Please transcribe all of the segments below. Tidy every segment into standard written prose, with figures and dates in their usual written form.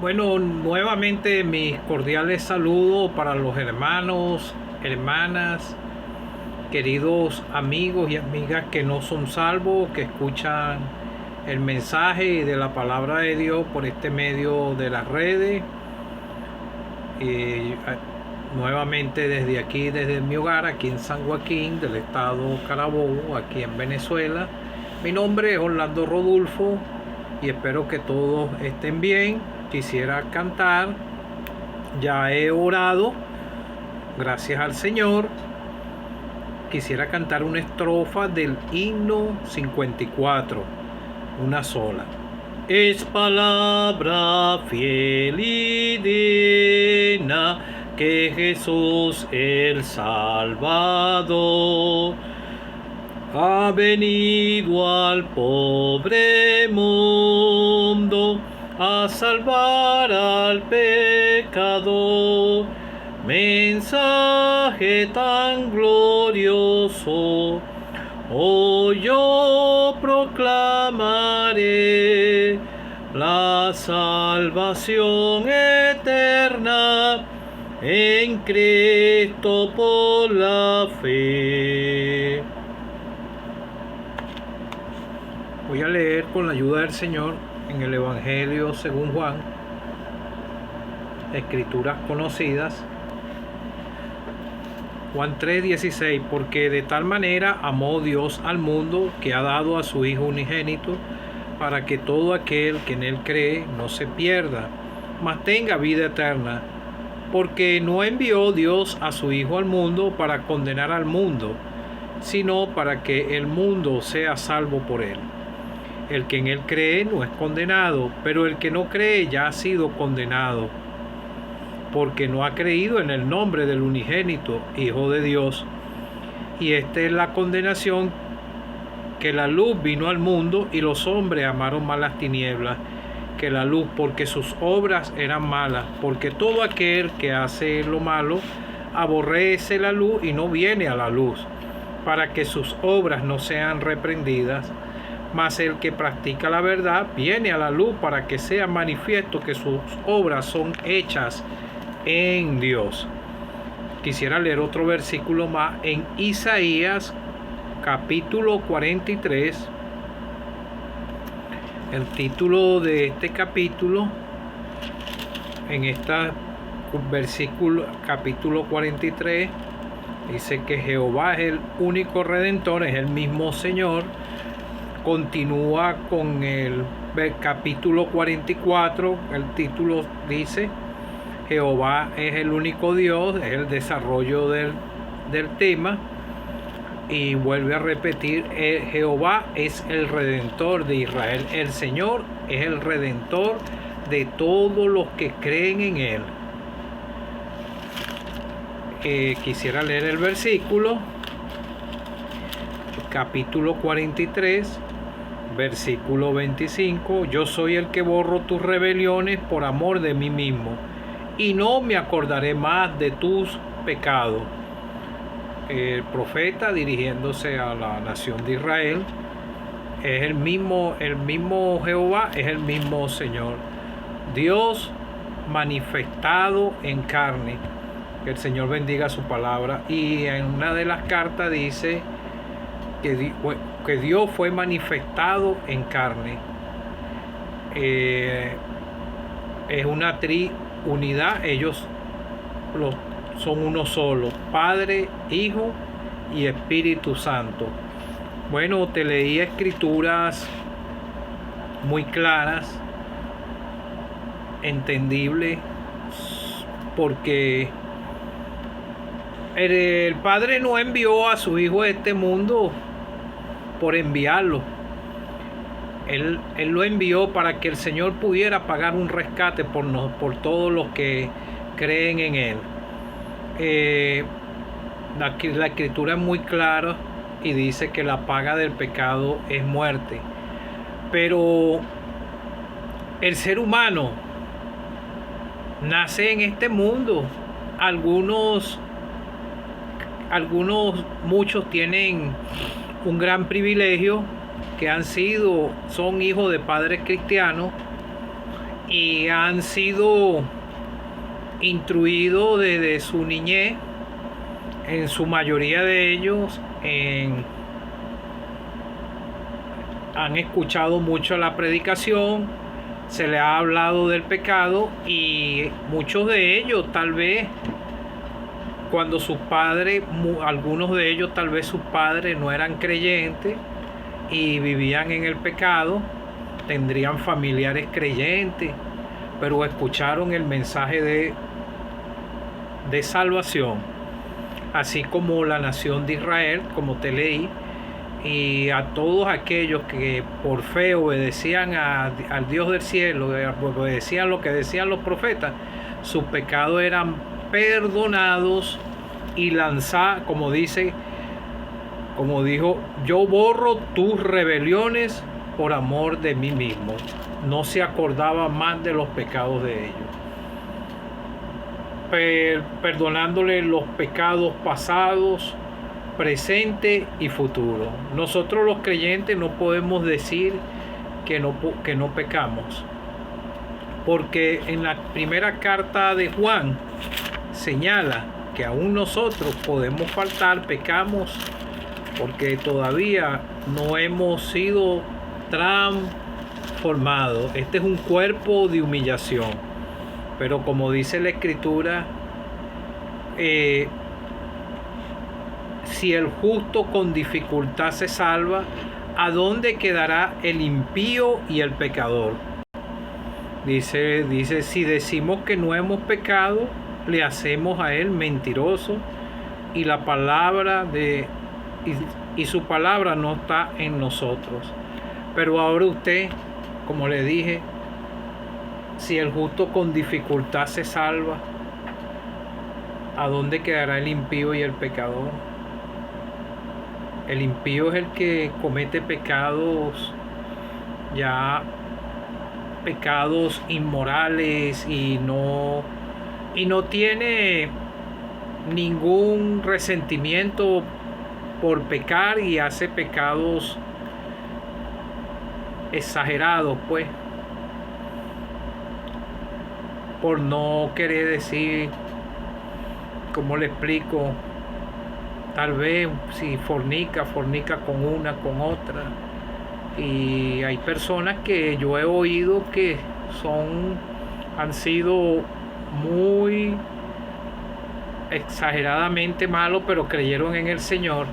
Bueno, nuevamente mis cordiales saludos para los hermanos, hermanas, queridos amigos y amigas que no son salvos, que escuchan el mensaje de la palabra de Dios por este medio de las redes. Y nuevamente desde aquí, desde mi hogar, aquí en San Joaquín, del estado Carabobo, aquí en Venezuela. Mi nombre es Orlando Rodulfo y espero que todos estén bien. Quisiera cantar, ya he orado, gracias al Señor. Quisiera cantar una estrofa del himno 54, una sola. Es palabra fiel y digna que Jesús el Salvador ha venido al pobre mundo a salvar al pecador. Mensaje tan glorioso, hoy yo proclamaré la salvación eterna en Cristo por la fe. Voy a leer con la ayuda del Señor en el Evangelio según Juan, escrituras conocidas. Juan 3:16, porque de tal manera amó Dios al mundo que ha dado a su Hijo unigénito, para que todo aquel que en él cree no se pierda, mas tenga vida eterna. Porque no envió Dios a su Hijo al mundo para condenar al mundo, sino para que el mundo sea salvo por él. El que en él cree no es condenado, pero el que no cree ya ha sido condenado, porque no ha creído en el nombre del unigénito Hijo de Dios. Y esta es la condenación, que la luz vino al mundo y los hombres amaron más las tinieblas que la luz, porque sus obras eran malas. Porque todo aquel que hace lo malo aborrece la luz y no viene a la luz, para que sus obras no sean reprendidas. Mas el que practica la verdad viene a la luz, para que sea manifiesto que sus obras son hechas en Dios. Quisiera leer otro versículo más en Isaías capítulo 43. El título de este capítulo, en este versículo, capítulo 43, dice que Jehová es el único redentor, es el mismo Señor. Continúa con el capítulo 44, el título dice Jehová es el único Dios, es el desarrollo del tema, y vuelve a repetir, Jehová es el redentor de Israel, el Señor es el redentor de todos los que creen en él. Quisiera leer el versículo, capítulo 43, versículo 25, yo soy el que borro tus rebeliones por amor de mí mismo, y no me acordaré más de tus pecados. El profeta, dirigiéndose a la nación de Israel, es el mismo Jehová, es el mismo Señor, Dios manifestado en carne. Que el Señor bendiga su palabra. Y en una de las cartas dice que Dios fue manifestado en carne. Es una triunidad, ellos son uno solo, Padre, Hijo y Espíritu Santo. Bueno, te leí escrituras muy claras, entendibles, porque el Padre no envió a su Hijo a este mundo por enviarlo. Él lo envió para que el Señor pudiera pagar un rescate por todos los que creen en Él. La escritura es muy clara y dice que la paga del pecado es muerte. Pero el ser humano nace en este mundo. Muchos tienen un gran privilegio, que son hijos de padres cristianos, y han sido instruidos desde su niñez, en su mayoría de ellos, han escuchado mucho la predicación, se les ha hablado del pecado, y muchos de ellos tal vez cuando sus padres, algunos de ellos tal vez sus padres no eran creyentes y vivían en el pecado, tendrían familiares creyentes, pero escucharon el mensaje de salvación, así como la nación de Israel, como te leí, y a todos aquellos que por fe obedecían al Dios del cielo, obedecían lo que decían los profetas, sus pecados eran perdonados y lanzados, como dijo, yo borro tus rebeliones por amor de mí mismo. No se acordaba más de los pecados de ellos, perdonándole los pecados pasados, presente y futuro. Nosotros los creyentes no podemos decir que no pecamos, porque en la primera carta de Juan señala que aún nosotros podemos faltar, pecamos, porque todavía no hemos sido transformados. Este es un cuerpo de humillación, pero como dice la Escritura, si el justo con dificultad se salva, ¿a dónde quedará el impío y el pecador? Dice, si decimos que no hemos pecado, le hacemos a él mentiroso, y la palabra y su palabra no está en nosotros. Pero ahora usted, como le dije, si el justo con dificultad se salva, ¿a dónde quedará el impío y el pecador? El impío es el que comete pecados, ya pecados inmorales, y no tiene ningún resentimiento por pecar, y hace pecados exagerados, pues, por no querer decir, como le explico, tal vez si fornica con una, con otra. Y hay personas que yo he oído que han sido muy exageradamente malos, pero creyeron en el Señor,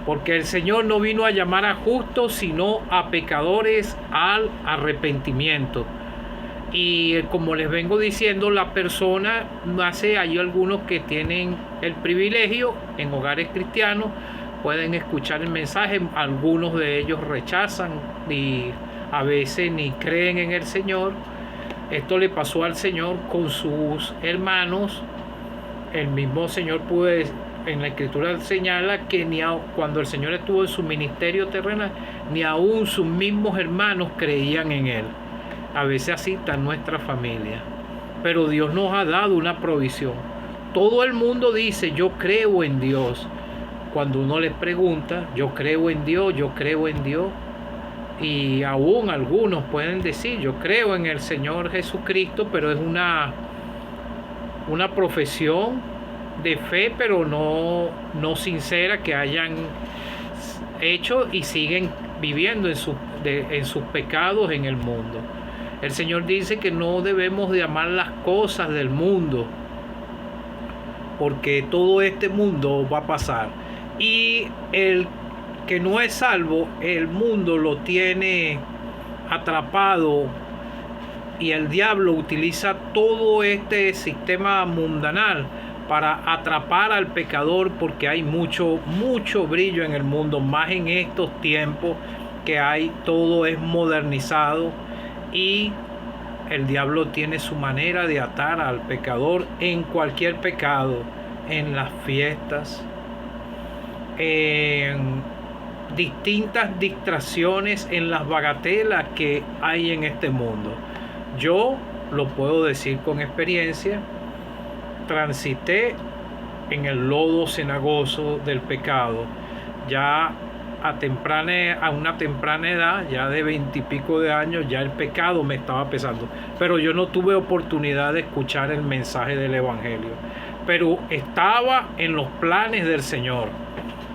porque el Señor no vino a llamar a justos, sino a pecadores al arrepentimiento. Y como les vengo diciendo, la persona hay algunos que tienen el privilegio en hogares cristianos, pueden escuchar el mensaje, algunos de ellos rechazan y a veces ni creen en el Señor. Esto le pasó al Señor con sus hermanos. El mismo Señor en la Escritura señala que cuando el Señor estuvo en su ministerio terrenal, ni aún sus mismos hermanos creían en Él. A veces así está nuestra familia. Pero Dios nos ha dado una provisión. Todo el mundo dice, yo creo en Dios. Cuando uno les pregunta, yo creo en Dios, yo creo en Dios. Y aún algunos pueden decir, yo creo en el Señor Jesucristo, pero es una profesión de fe, pero no sincera, que hayan hecho y siguen viviendo en sus pecados en el mundo. El Señor dice que no debemos de amar las cosas del mundo, porque todo este mundo va a pasar. Y el que no es salvo, el mundo lo tiene atrapado, y el diablo utiliza todo este sistema mundanal para atrapar al pecador, porque hay mucho brillo en el mundo, más en estos tiempos que todo es modernizado, y el diablo tiene su manera de atar al pecador en cualquier pecado, en las fiestas, en distintas distracciones, en las bagatelas que hay en este mundo. Yo lo puedo decir con experiencia, transité en el lodo cenagoso del pecado. Ya a una temprana edad, ya de 20 y pico de años, ya el pecado me estaba pesando. Pero yo no tuve oportunidad de escuchar el mensaje del Evangelio. Pero estaba en los planes del Señor,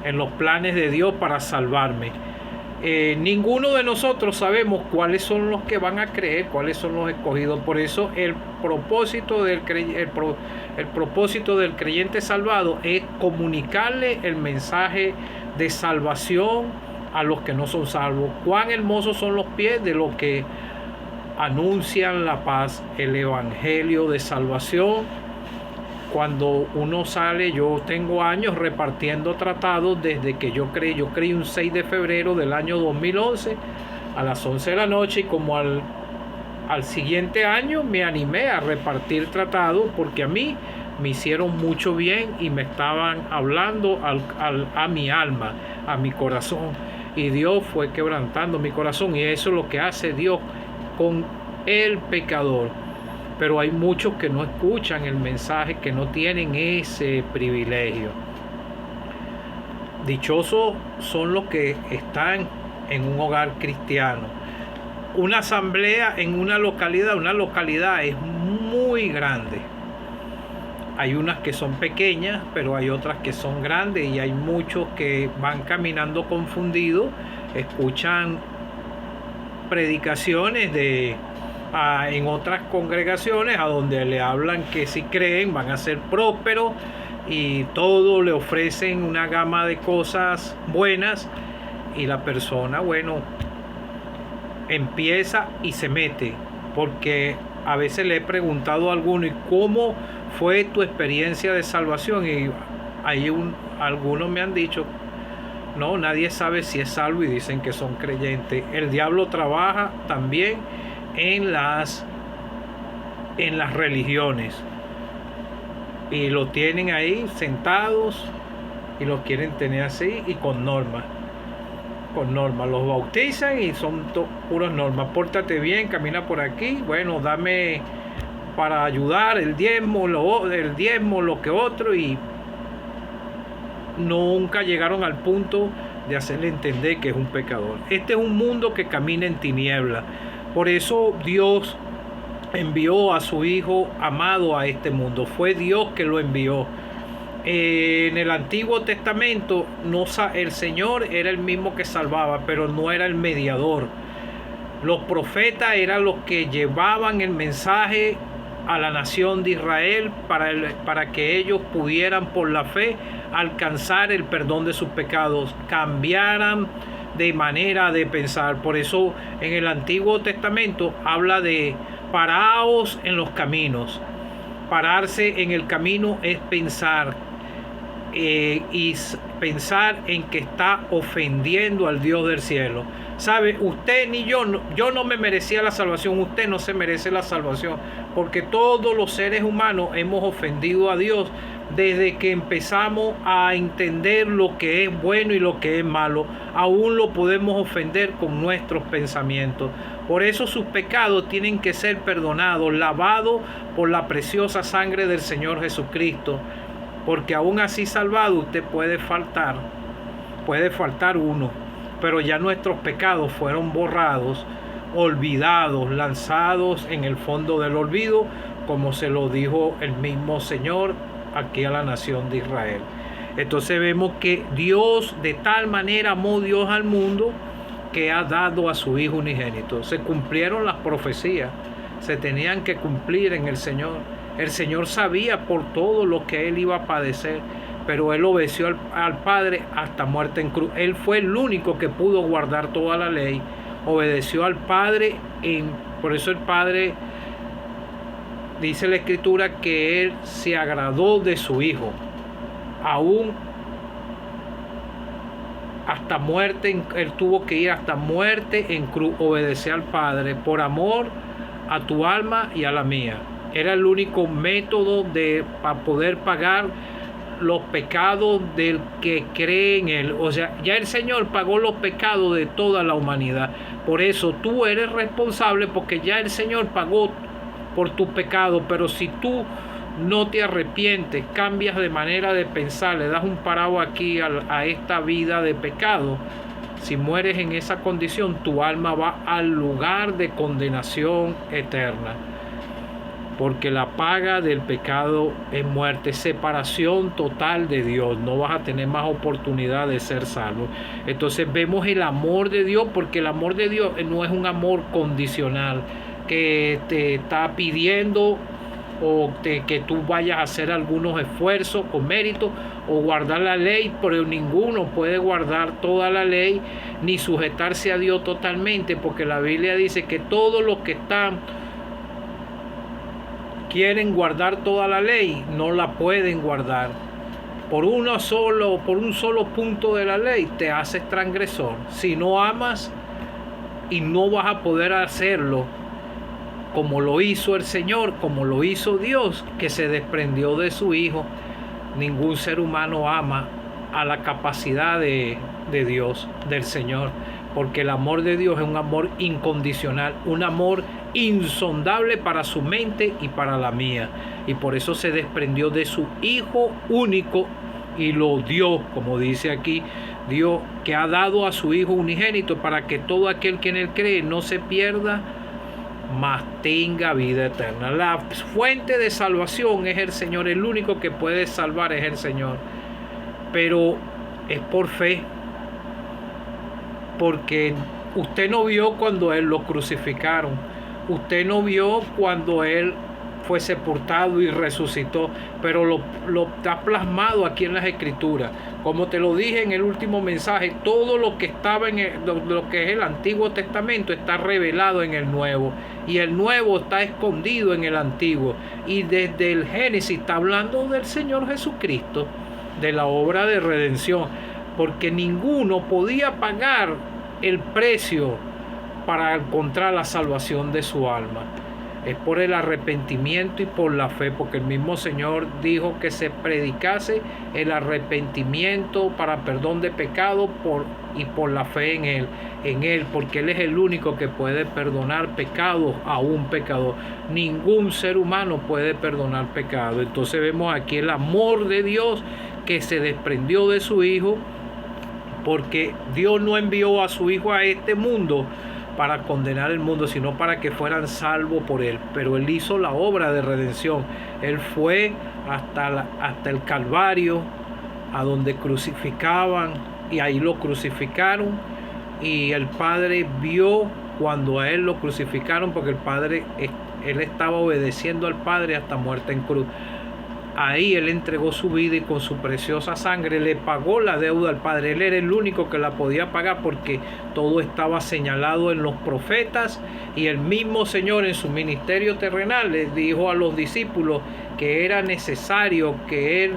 en los planes de Dios para salvarme. Ninguno de nosotros sabemos cuáles son los que van a creer, cuáles son los escogidos. Por eso el propósito del creyente salvado es comunicarle el mensaje de salvación a los que no son salvos. Cuán hermosos son los pies de los que anuncian la paz, el evangelio de salvación. Cuando uno sale, yo tengo años repartiendo tratados desde que yo creí un 6 de febrero del año 2011 a las 11 de la noche, y como al siguiente año me animé a repartir tratados porque a mí me hicieron mucho bien y me estaban hablando a mi alma, a mi corazón, y Dios fue quebrantando mi corazón, y eso es lo que hace Dios con el pecador. Pero hay muchos que no escuchan el mensaje, que no tienen ese privilegio. Dichosos son los que están en un hogar cristiano. Una asamblea en una localidad es muy grande. Hay unas que son pequeñas, pero hay otras que son grandes, y hay muchos que van caminando confundidos, escuchan predicaciones en otras congregaciones a donde le hablan que si creen van a ser prósperos, y todo le ofrecen una gama de cosas buenas, y la persona, bueno, empieza y se mete. Porque a veces le he preguntado a alguno, ¿y cómo fue tu experiencia de salvación? Y algunos me han dicho, no, nadie sabe si es salvo, y dicen que son creyentes. El diablo trabaja también en las religiones, y lo tienen ahí sentados y lo quieren tener así, y con normas los bautizan y son puras normas. Pórtate bien, camina por aquí, bueno, dame para ayudar el diezmo, lo que otro, y nunca llegaron al punto de hacerle entender que es un pecador. Este es un mundo que camina en tinieblas. Por eso Dios envió a su Hijo amado a este mundo. Fue Dios que lo envió. En el Antiguo Testamento el Señor era el mismo que salvaba, pero no era el mediador. Los profetas eran los que llevaban el mensaje a la nación de Israel para que ellos pudieran por la fe alcanzar el perdón de sus pecados, cambiaran de manera de pensar. Por eso en el Antiguo Testamento habla de paraos en los caminos. Pararse en el camino es pensar, y pensar en que está ofendiendo al Dios del cielo. ¿Sabe? Usted ni yo no me merecía la salvación, usted no se merece la salvación, porque todos los seres humanos hemos ofendido a Dios desde que empezamos a entender lo que es bueno y lo que es malo. Aún lo podemos ofender con nuestros pensamientos. Por eso sus pecados tienen que ser perdonados, lavados por la preciosa sangre del Señor Jesucristo. Porque aún así salvado usted puede faltar uno, pero ya nuestros pecados fueron borrados, olvidados, lanzados en el fondo del olvido, como se lo dijo el mismo Señor aquí a la nación de Israel. Entonces vemos que Dios, de tal manera amó Dios al mundo, que ha dado a su Hijo unigénito. Se cumplieron las profecías, se tenían que cumplir en el Señor. El Señor sabía por todo lo que Él iba a padecer, pero Él obedeció al Padre hasta muerte en cruz. Él fue el único que pudo guardar toda la ley, obedeció al Padre. Por eso el Padre, dice la Escritura, que Él se agradó de su Hijo, aún hasta muerte. Él tuvo que ir hasta muerte en cruz, obedecer al Padre por amor a tu alma y a la mía. Era el único método para poder pagar los pecados del que cree en Él. O sea, ya el Señor pagó los pecados de toda la humanidad. Por eso tú eres responsable, porque ya el Señor pagó por tus pecados. Pero si tú no te arrepientes, cambias de manera de pensar, le das un parado aquí a esta vida de pecado, si mueres en esa condición, tu alma va al lugar de condenación eterna. Porque la paga del pecado es muerte, separación total de Dios. No vas a tener más oportunidad de ser salvo. Entonces vemos el amor de Dios, porque el amor de Dios no es un amor condicional que te está pidiendo que tú vayas a hacer algunos esfuerzos o méritos o guardar la ley, pero ninguno puede guardar toda la ley ni sujetarse a Dios totalmente, porque la Biblia dice que todos los que quieren guardar toda la ley no la pueden guardar. Por un solo punto de la ley te haces transgresor. Si no amas, y no vas a poder hacerlo como lo hizo el Señor, como lo hizo Dios, que se desprendió de su Hijo. Ningún ser humano ama a la capacidad de Dios, del Señor, porque el amor de Dios es un amor incondicional, un amor insondable para su mente y para la mía, y por eso se desprendió de su Hijo único y lo dio, como dice aquí, Dios que ha dado a su Hijo unigénito, para que todo aquel que en él cree no se pierda, mas tenga vida eterna. La fuente de salvación es el Señor, el único que puede salvar es el Señor, pero es por fe, porque usted no vio cuando él lo crucificaron, usted no vio cuando él fue sepultado y resucitó, pero lo está plasmado aquí en las Escrituras. Como te lo dije en el último mensaje, todo lo que estaba lo que es el Antiguo Testamento está revelado en el Nuevo, y el Nuevo está escondido en el Antiguo, y desde el Génesis está hablando del Señor Jesucristo, de la obra de redención, porque ninguno podía pagar el precio para encontrar la salvación de su alma. Es por el arrepentimiento y por la fe, porque el mismo Señor dijo que se predicase el arrepentimiento para perdón de pecado y por la fe en Él, porque Él es el único que puede perdonar pecados a un pecador. Ningún ser humano puede perdonar pecado. Entonces vemos aquí el amor de Dios que se desprendió de su Hijo, porque Dios no envió a su Hijo a este mundo para condenar el mundo, sino para que fueran salvos por Él. Pero Él hizo la obra de redención. Él fue hasta el Calvario, a donde crucificaban, y ahí lo crucificaron, y el Padre vio cuando a Él lo crucificaron, porque Él estaba obedeciendo al Padre hasta muerte en cruz. Ahí Él entregó su vida y con su preciosa sangre le pagó la deuda al Padre. Él era el único que la podía pagar, porque todo estaba señalado en los profetas, y el mismo Señor en su ministerio terrenal le dijo a los discípulos que era necesario que Él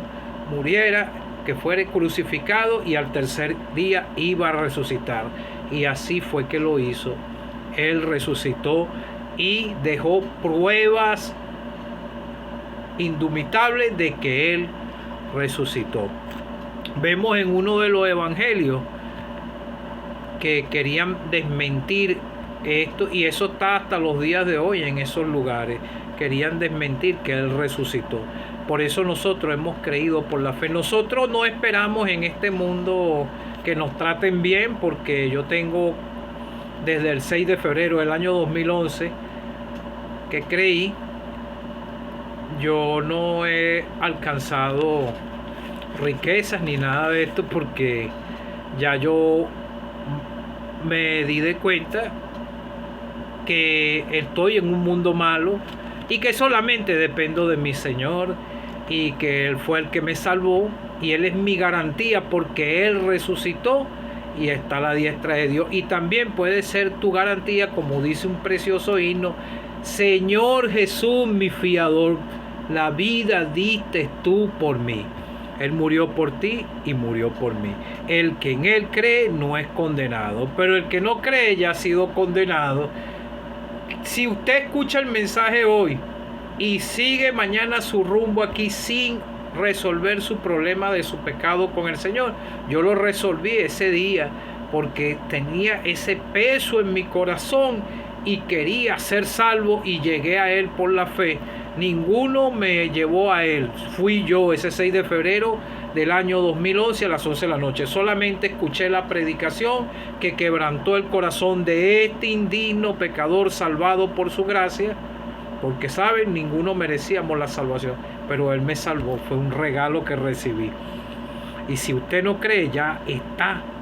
muriera, que fuera crucificado, y al tercer día iba a resucitar. Y así fue que lo hizo. Él resucitó y dejó pruebas indubitable de que Él resucitó. Vemos en uno de los evangelios que querían desmentir esto, y eso está hasta los días de hoy en esos lugares. Querían desmentir que Él resucitó. Por eso nosotros hemos creído por la fe. Nosotros no esperamos en este mundo que nos traten bien, porque yo tengo desde el 6 de febrero del año 2011 que creí. Yo no he alcanzado riquezas ni nada de esto, porque ya yo me di de cuenta que estoy en un mundo malo y que solamente dependo de mi Señor, y que Él fue el que me salvó, y Él es mi garantía, porque Él resucitó y está a la diestra de Dios. Y también puede ser tu garantía, como dice un precioso himno: Señor Jesús, mi fiador, la vida diste tú por mí. Él murió por ti y murió por mí. El que en Él cree no es condenado, pero el que no cree ya ha sido condenado. Si usted escucha el mensaje hoy y sigue mañana su rumbo aquí sin resolver su problema de su pecado con el Señor, yo lo resolví ese día porque tenía ese peso en mi corazón y quería ser salvo, y llegué a Él por la fe. Ninguno me llevó a Él, fui yo. Ese 6 de febrero del año 2011 a las 11 de la noche. Solamente escuché la predicación que quebrantó el corazón de este indigno pecador salvado por su gracia, porque saben, ninguno merecíamos la salvación, pero Él me salvó, fue un regalo que recibí. Y si usted no cree, ya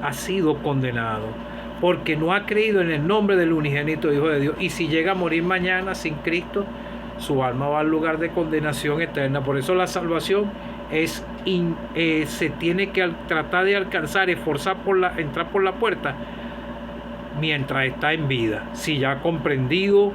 ha sido condenado, porque no ha creído en el nombre del unigénito Hijo de Dios. Y si llega a morir mañana sin Cristo, su alma va al lugar de condenación eterna. Por eso la salvación se tiene que tratar de alcanzar, esforzar entrar por la puerta mientras está en vida, si ya ha comprendido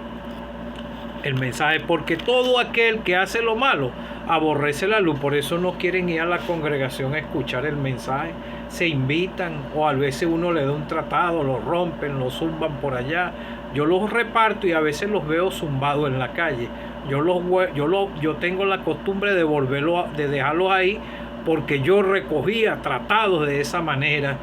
el mensaje, porque todo aquel que hace lo malo aborrece la luz. Por eso no quieren ir a la congregación a escuchar el mensaje, se invitan, o a veces uno le da un tratado, lo rompen, lo zumban por allá. Yo los reparto y a veces los veo zumbados en la calle. Yo tengo la costumbre de dejarlos ahí, porque yo recogía tratados de esa manera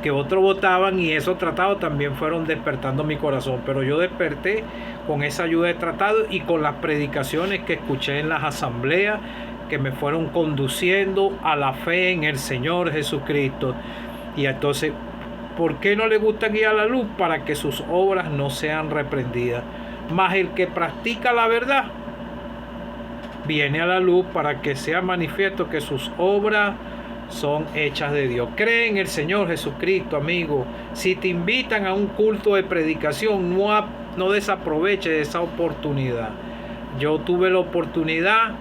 que otros votaban, y esos tratados también fueron despertando mi corazón. Pero yo desperté con esa ayuda de tratados y con las predicaciones que escuché en las asambleas, que me fueron conduciendo a la fe en el Señor Jesucristo. Y entonces, ¿por qué no le gusta guiar a la luz? Para que sus obras no sean reprendidas. Mas el que practica la verdad viene a la luz para que sea manifiesto que sus obras son hechas de Dios. Cree en el Señor Jesucristo, amigo. Si te invitan a un culto de predicación, no desaproveche esa oportunidad. Yo tuve la oportunidad,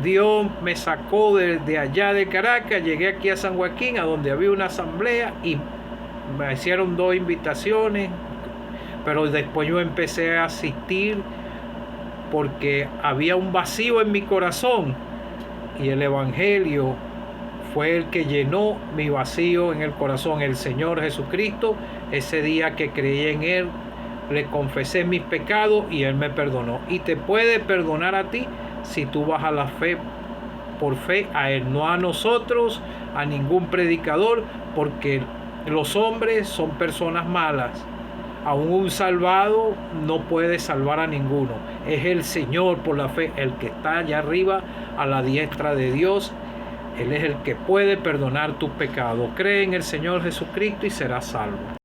Dios me sacó de allá de Caracas, llegué aquí a San Joaquín, a donde había una asamblea, y me hicieron 2 invitaciones, pero después yo empecé a asistir porque había un vacío en mi corazón, y el Evangelio fue el que llenó mi vacío en el corazón. El Señor Jesucristo, ese día que creí en Él, le confesé mis pecados y Él me perdonó. Y te puede perdonar a ti si tú vas a la fe, por fe a Él, no a nosotros, a ningún predicador, porque los hombres son personas malas. Aún un salvado no puede salvar a ninguno. Es el Señor, por la fe, el que está allá arriba a la diestra de Dios. Él es el que puede perdonar tus pecados. Cree en el Señor Jesucristo y serás salvo.